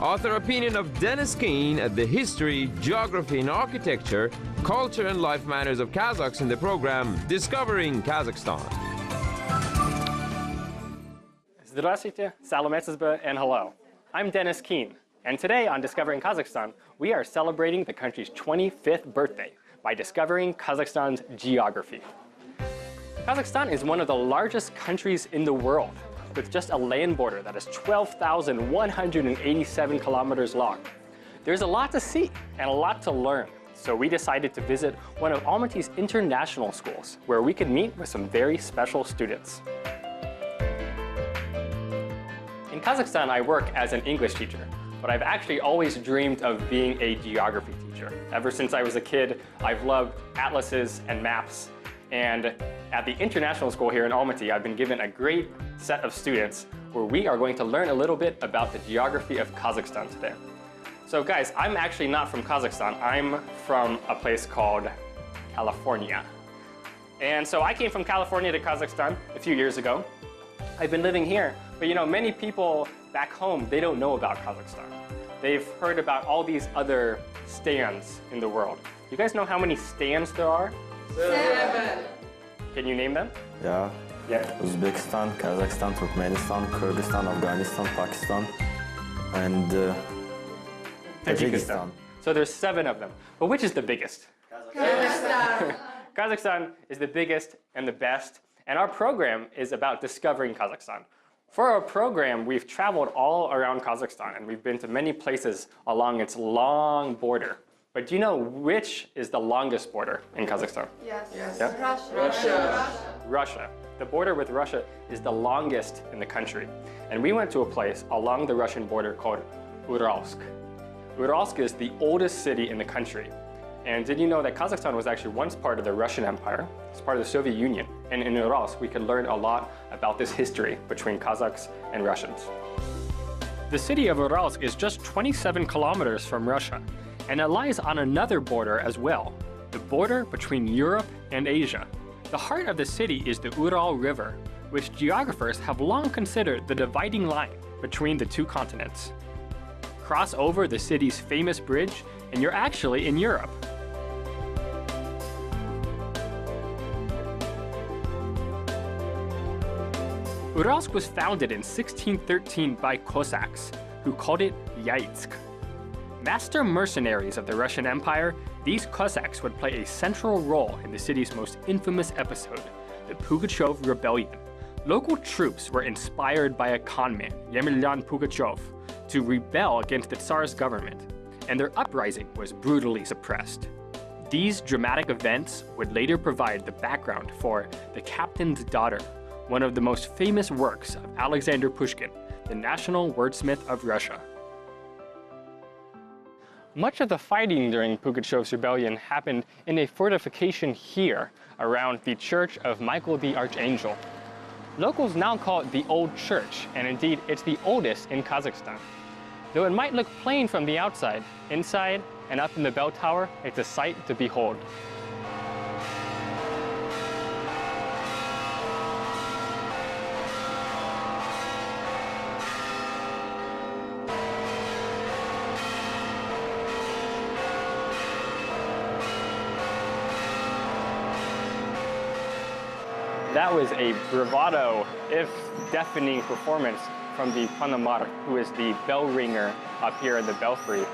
Author opinion of Dennis Keen at the history, geography and architecture, culture and life manners of Kazakhs in the program Discovering Kazakhstan. Здравствуйте, Salametsizba, and hello. I'm Dennis Keen, and today on Discovering Kazakhstan, we are celebrating the country's 25th birthday by discovering Kazakhstan's geography. Kazakhstan is one of the largest countries in the world, with just a land border that is 12,187 kilometers long. There's a lot to see and a lot to learn, so we decided to visit one of Almaty's international schools, where we could meet with some very special students. In Kazakhstan, I work as an English teacher, but I've actually always dreamed of being a geography teacher. Ever since I was a kid, I've loved atlases and maps. And at the international school here in Almaty, I've been given a great set of students where we are going to learn a little bit about the geography of Kazakhstan today. So guys, I'm actually not from Kazakhstan. I'm from a place called California. And so I came from California to Kazakhstan a few years ago. I've been living here, but you know, many people back home, they don't know about Kazakhstan. They've heard about all these other stands in the world. You guys know how many stands there are? 7. Can you name them? Yeah. Uzbekistan, Kazakhstan, Turkmenistan, Kyrgyzstan, Afghanistan, Pakistan, and Tajikistan. So there's 7 of them. But which is the biggest? Kazakhstan. Kazakhstan is the biggest and the best, and our program is about discovering Kazakhstan. For our program, we've traveled all around Kazakhstan, and we've been to many places along its long border. But do you know which is the longest border in Kazakhstan? Yes. Yeah? Russia. The border with Russia is the longest in the country. And we went to a place along the Russian border called Uralsk. Uralsk is the oldest city in the country. And did you know that Kazakhstan was actually once part of the Russian Empire? It's part of the Soviet Union. And in Uralsk, we could learn a lot about this history between Kazakhs and Russians. The city of Uralsk is just 27 kilometers from Russia. And it lies on another border as well, the border between Europe and Asia. The heart of the city is the Ural River, which geographers have long considered the dividing line between the two continents. Cross over the city's famous bridge, and you're actually in Europe. Uralsk was founded in 1613 by Cossacks, who called it Yaitsk. Master mercenaries of the Russian Empire, these Cossacks would play a central role in the city's most infamous episode, the Pugachev Rebellion. Local troops were inspired by a conman, Yemelyan Pugachev, to rebel against the Tsar's government, and their uprising was brutally suppressed. These dramatic events would later provide the background for The Captain's Daughter, one of the most famous works of Alexander Pushkin, the national wordsmith of Russia. Much of the fighting during Pugachev's rebellion happened in a fortification here around the Church of Michael the Archangel. Locals now call it the Old Church, and indeed it's the oldest in Kazakhstan. Though it might look plain from the outside, inside and up in the bell tower, it's a sight to behold. That was a bravado, if deafening, performance from the Panamar, who is the bell ringer up here in the belfry.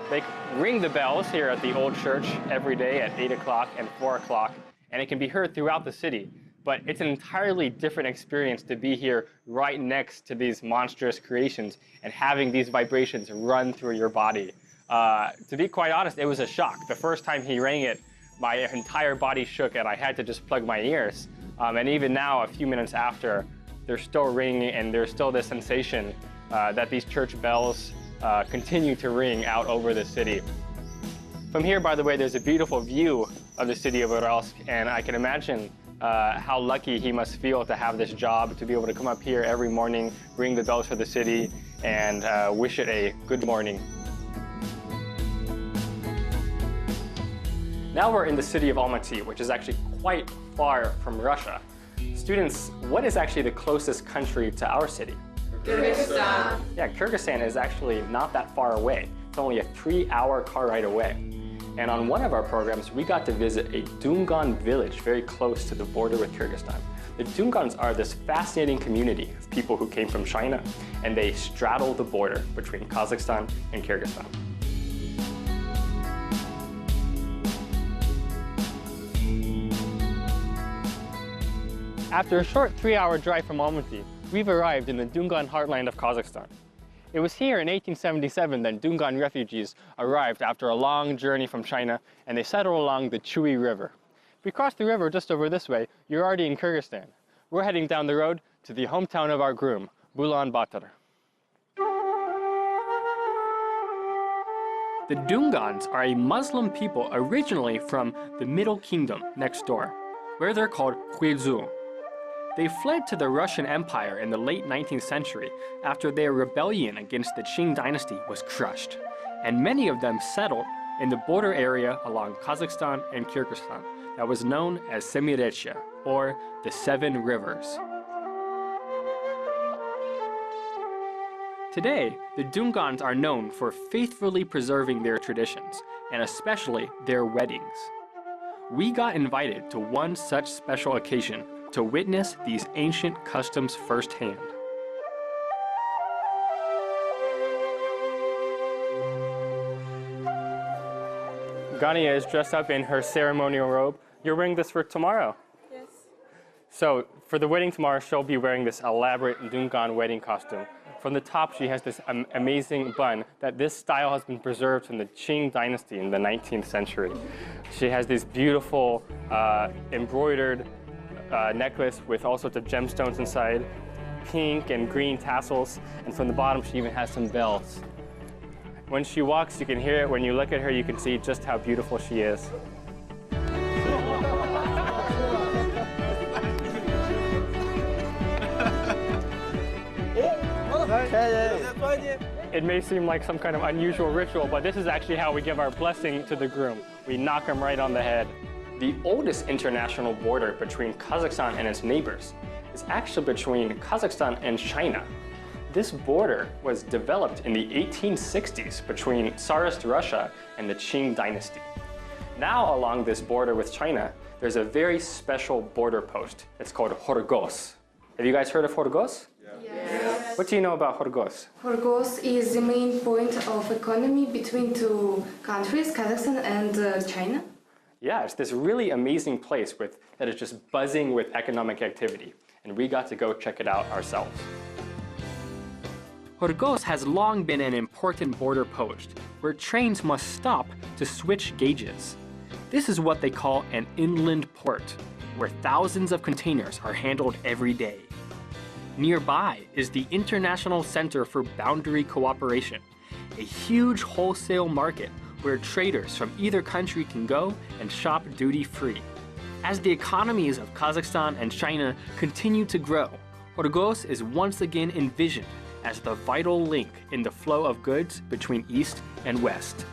They ring the bells here at the old church every day at 8 o'clock and 4 o'clock, and it can be heard throughout the city. But it's an entirely different experience to be here right next to these monstrous creations and having these vibrations run through your body. To be quite honest, it was a shock. The first time he rang it, my entire body shook and I had to just plug my ears. And even now, a few minutes after, they're still ringing, and there's still this sensation that these church bells continue to ring out over the city. From here, by the way, there's a beautiful view of the city of Uralsk, and I can imagine how lucky he must feel to have this job, to be able to come up here every morning, ring the bells for the city, and wish it a good morning. Now we're in the city of Almaty, which is actually quite far from Russia. Students, what is actually the closest country to our city? Kyrgyzstan. Yeah, Kyrgyzstan is actually not that far away. It's only a 3-hour car ride away. And on one of our programs, we got to visit a Dungan village very close to the border with Kyrgyzstan. The Dungans are this fascinating community of people who came from China, and they straddle the border between Kazakhstan and Kyrgyzstan. After a short 3-hour drive from Almaty, we've arrived in the Dungan heartland of Kazakhstan. It was here in 1877 that Dungan refugees arrived after a long journey from China, and they settled along the Chui River. If we cross the river just over this way, you're already in Kyrgyzstan. We're heading down the road to the hometown of our groom, Ulaanbaatar. The Dungans are a Muslim people originally from the Middle Kingdom next door, where they're called Huizu. They fled to the Russian Empire in the late 19th century after their rebellion against the Qing dynasty was crushed, and many of them settled in the border area along Kazakhstan and Kyrgyzstan that was known as Semirechye, or the Seven Rivers. Today, the Dungans are known for faithfully preserving their traditions, and especially their weddings. We got invited to one such special occasion to witness these ancient customs firsthand. Gania is dressed up in her ceremonial robe. You're wearing this for tomorrow? Yes. So for the wedding tomorrow, she'll be wearing this elaborate Dungan wedding costume. From the top, she has this amazing bun that this style has been preserved from the Qing dynasty in the 19th century. She has this beautiful embroidered necklace with all sorts of gemstones inside, pink and green tassels, and from the bottom she even has some bells. When she walks, you can hear it. When you look at her, you can see just how beautiful she is. It may seem like some kind of unusual ritual, but this is actually how we give our blessing to the groom. We knock him right on the head. The oldest international border between Kazakhstan and its neighbors is actually between Kazakhstan and China. This border was developed in the 1860s between Tsarist Russia and the Qing dynasty. Now along this border with China, there's a very special border post. It's called Horgos. Have you guys heard of Horgos? Yes. What do you know about Horgos? Horgos is the main point of economy between two countries, Kazakhstan and China. Yeah, it's this really amazing place that is just buzzing with economic activity, and we got to go check it out ourselves. Horgos has long been an important border post where trains must stop to switch gauges. This is what they call an inland port, where thousands of containers are handled every day. Nearby is the International Center for Boundary Cooperation, a huge wholesale market where traders from either country can go and shop duty-free. As the economies of Kazakhstan and China continue to grow, Horgos is once again envisioned as the vital link in the flow of goods between East and West.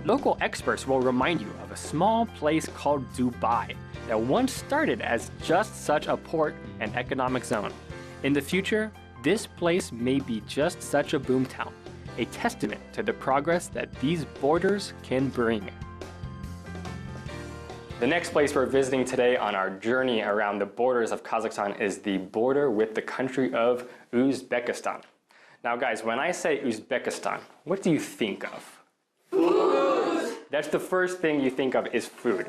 Local experts will remind you of a small place called Dubai that once started as just such a port and economic zone. In the future, this place may be just such a boomtown, a testament to the progress that these borders can bring. The next place we're visiting today on our journey around the borders of Kazakhstan is the border with the country of Uzbekistan. Now guys, when I say Uzbekistan, what do you think of? Food! That's the first thing you think of is food.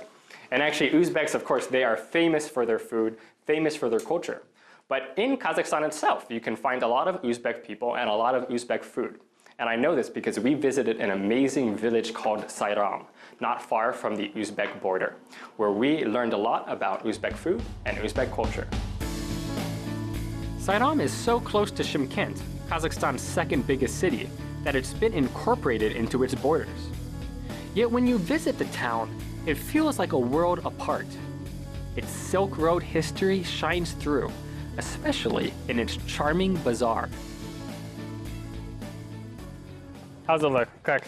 And actually Uzbeks, of course, they are famous for their food, famous for their culture. But in Kazakhstan itself, you can find a lot of Uzbek people and a lot of Uzbek food. And I know this because we visited an amazing village called Sayram, not far from the Uzbek border, where we learned a lot about Uzbek food and Uzbek culture. Sayram is so close to Shymkent, Kazakhstan's second biggest city, that it's been incorporated into its borders. Yet when you visit the town, it feels like a world apart. Its Silk Road history shines through, especially in its charming bazaar. How's it look? Как?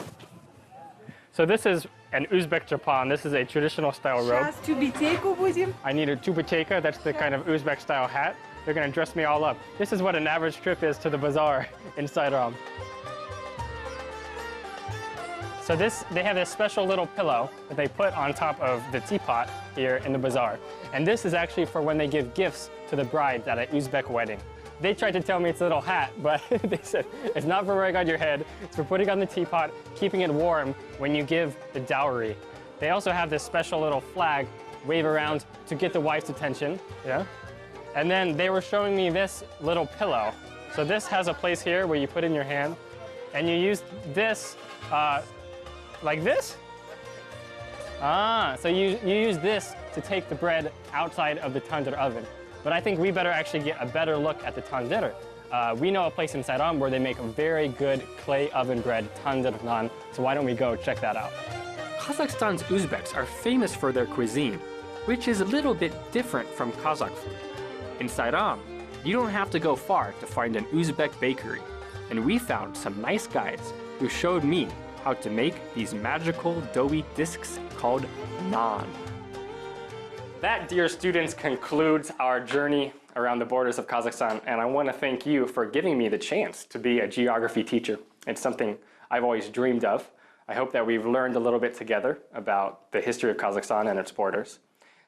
So this is an Uzbek chapan. This is a traditional style robe. Сейчас тюбетейку будем. I need a tubeteka. That's the kind of Uzbek style hat. They're gonna dress me all up. This is what an average trip is to the bazaar in Sayram. So they have this special little pillow that they put on top of the teapot here in the bazaar. And this is actually for when they give gifts to the brides at an Uzbek wedding. They tried to tell me it's a little hat, but they said it's not for wearing on your head. It's for putting on the teapot, keeping it warm when you give the dowry. They also have this special little flag wave around to get the wife's attention. Yeah. And then they were showing me this little pillow. So this has a place here where you put in your hand, and you use this like this. So you use this to take the bread outside of the tandoor oven. But I think we better actually get a better look at the tandoor. We know a place in Sayram where they make a very good clay oven bread, tandoor naan. So why don't we go check that out? Kazakhstan's Uzbeks are famous for their cuisine, which is a little bit different from Kazakh food. In Sayram, you don't have to go far to find an Uzbek bakery, and we found some nice guides who showed me how to make these magical doughy discs called naan. That, dear students, concludes our journey around the borders of Kazakhstan, and I want to thank you for giving me the chance to be a geography teacher. It's something I've always dreamed of. I hope that we've learned a little bit together about the history of Kazakhstan and its borders.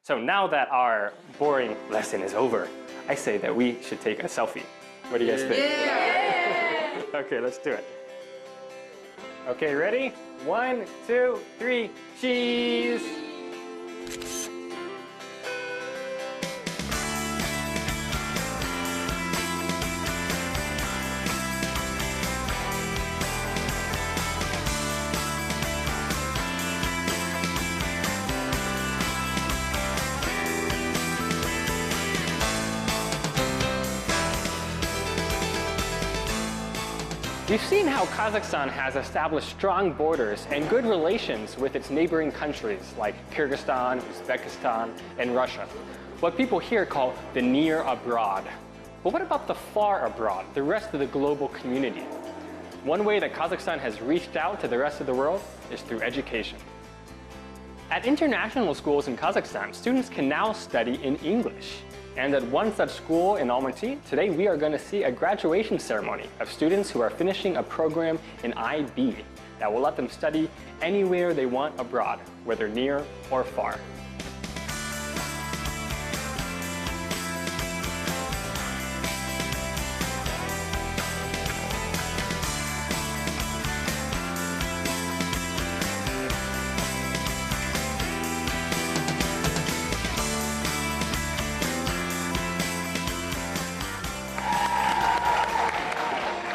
So now that our boring lesson is over, I say that we should take a selfie. What do you guys think? Yeah. Okay, let's do it. Okay, ready? 1, 2, 3, cheese! We've seen how Kazakhstan has established strong borders and good relations with its neighboring countries like Kyrgyzstan, Uzbekistan, and Russia, what people here call the near abroad. But what about the far abroad, the rest of the global community? One way that Kazakhstan has reached out to the rest of the world is through education. At international schools in Kazakhstan, students can now study in English. And at one such school in Almaty, today we are going to see a graduation ceremony of students who are finishing a program in IB that will let them study anywhere they want abroad, whether near or far.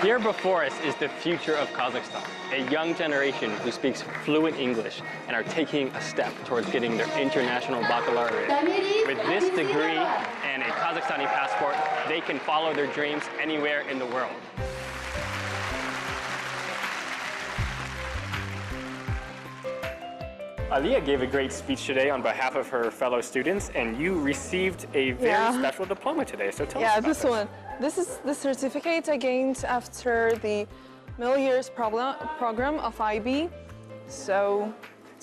Here before us is the future of Kazakhstan, a young generation who speaks fluent English and are taking a step towards getting their international baccalaureate. With this degree and a Kazakhstani passport, they can follow their dreams anywhere in the world. Aliyah gave a great speech today on behalf of her fellow students, and you received a very special diploma today. So tell us about this one. This is the certificate I gained after the middle years program of IB. So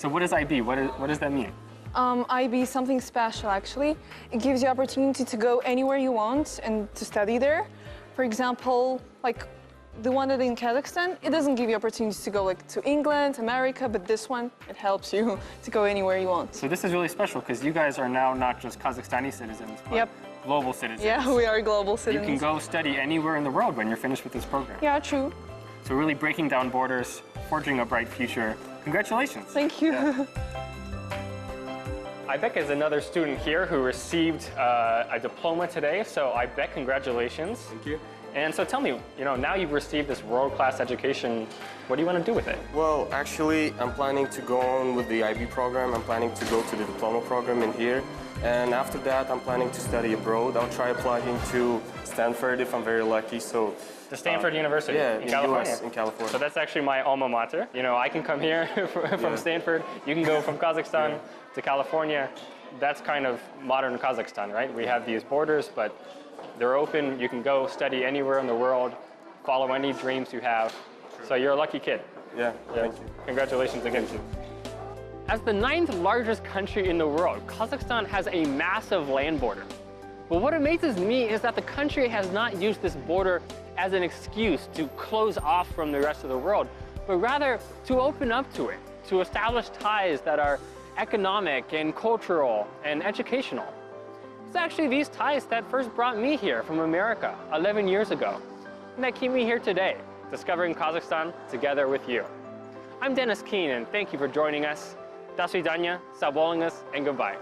what is IB? What does that mean? IB is something special, actually. It gives you opportunity to go anywhere you want and to study there. For example, like the one that in Kazakhstan, it doesn't give you opportunities to go like to England, America, but this one, it helps you to go anywhere you want. So this is really special because you guys are now not just Kazakhstani citizens, but global citizens. Yeah, we are global citizens. You can go study anywhere in the world when you're finished with this program. Yeah, true. So really breaking down borders, forging a bright future. Congratulations. Thank you. Yeah. Ibek is another student here who received a diploma today. So Ibek, congratulations. Thank you. And so tell me, now you've received this world-class education. What do you want to do with it? Well, actually, I'm planning to go on with the IB program. I'm planning to go to the diploma program in here. And after that, I'm planning to study abroad. I'll try applying to Stanford if I'm very lucky. So to Stanford University in California. US, in California. So that's actually my alma mater. I can come here from Stanford. You can go from Kazakhstan to California. That's kind of modern Kazakhstan, right? We have these borders, but they're open. You can go study anywhere in the world, follow any dreams you have. So you're a lucky kid. Yeah, thank you. Congratulations again. As the 9th largest country in the world, Kazakhstan has a massive land border. But what amazes me is that the country has not used this border as an excuse to close off from the rest of the world, but rather to open up to it, to establish ties that are economic and cultural and educational. It's actually these ties that first brought me here from America 11 years ago, and that keep me here today, discovering Kazakhstan together with you. I'm Dennis Keane, and thank you for joining us. До свидания, Sabolingus, and goodbye.